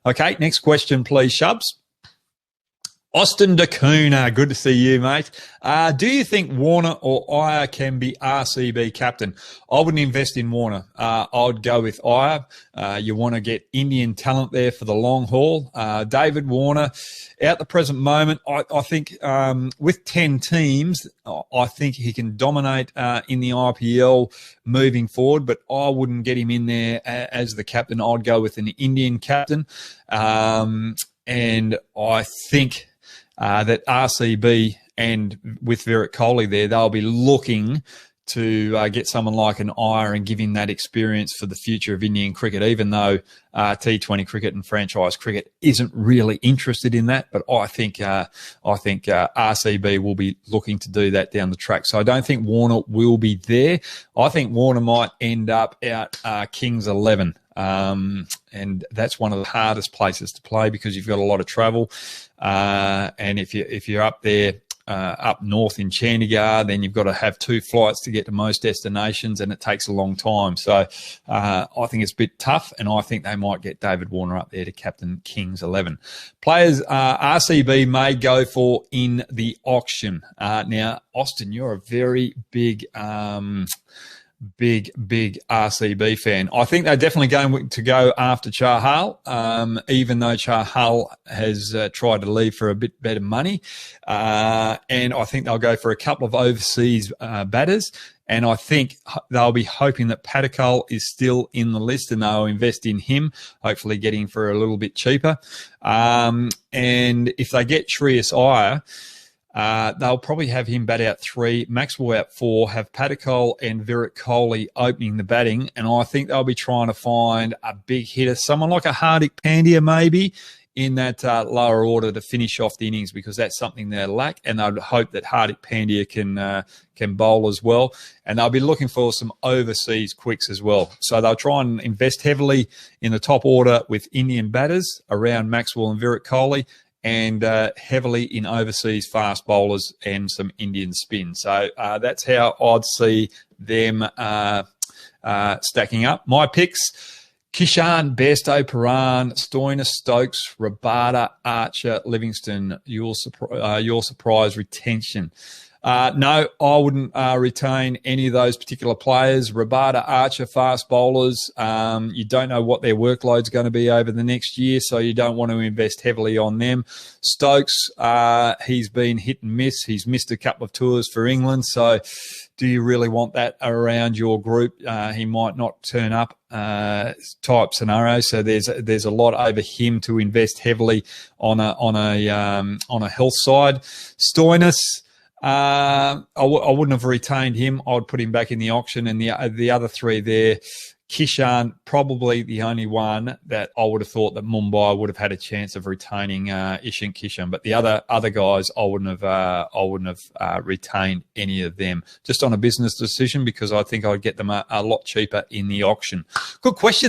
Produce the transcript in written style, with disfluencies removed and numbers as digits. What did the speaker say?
Okay, next question, please, Shubs. Austin DeCuna, good to see you, mate. Do you think Warner or Iyer can be RCB captain? I wouldn't invest in Warner. I'd go with Iyer. You want to get Indian talent there for the long haul. David Warner, at the present moment, I think with 10 teams, I think he can dominate in the IPL moving forward, but I wouldn't get him in there as the captain. I'd go with an Indian captain. And I think that RCB and with Virat Kohli there, they'll be looking to get someone like an Iyer and give him that experience for the future of Indian cricket, even though T20 cricket and franchise cricket isn't really interested in that. But I think RCB will be looking to do that down the track. So I don't think Warner will be there. I think Warner might end up out Kings 11. And that's one of the hardest places to play because you've got a lot of travel. And if you're up there, up north in Chandigarh, then you've got to have 2 flights to get to most destinations, and it takes a long time. So I think it's a bit tough, and I think they might get David Warner up there to captain Kings 11. Players RCB may go for in the auction. Now, Austin, you're a very big RCB fan. I think they're definitely going to go after Chahal, even though Chahal has tried to leave for a bit better money. And I think they'll go for a couple of overseas batters. And I think they'll be hoping that Padikkal is still in the list and they'll invest in him, hopefully getting for a little bit cheaper. And if they get Shreyas Iyer, they'll probably have him bat out 3, Maxwell out 4, have Padikkal and Virat Kohli opening the batting. And I think they'll be trying to find a big hitter, someone like a Hardik Pandya maybe, in that lower order to finish off the innings, because that's something they lack. And they'll hope that Hardik Pandya can bowl as well. And they'll be looking for some overseas quicks as well. So they'll try and invest heavily in the top order with Indian batters around Maxwell and Virat Kohli, and heavily in overseas fast bowlers and some Indian spin. So that's how I'd see them stacking up. My picks: Kishan, Bairstow, Paran, Stoinis, Stokes, Rabada, Archer, Livingston. Your surprise retention. No, I wouldn't retain any of those particular players. Rabada, Archer, fast bowlers. You don't know what their workload's going to be over the next year, so you don't want to invest heavily on them. Stokes, he's been hit and miss. He's missed a couple of tours for England, so do you really want that around your group? He might not turn up type scenario. So there's a lot over him to invest heavily on a health side. Stoinis, I wouldn't have retained him. I'd put him back in the auction. And the other 3 there, Kishan, probably the only one that I would have thought that Mumbai would have had a chance of retaining Ishan Kishan. But the other guys, I wouldn't have retained any of them, just on a business decision, because I think I'd get them a lot cheaper in the auction. Good question.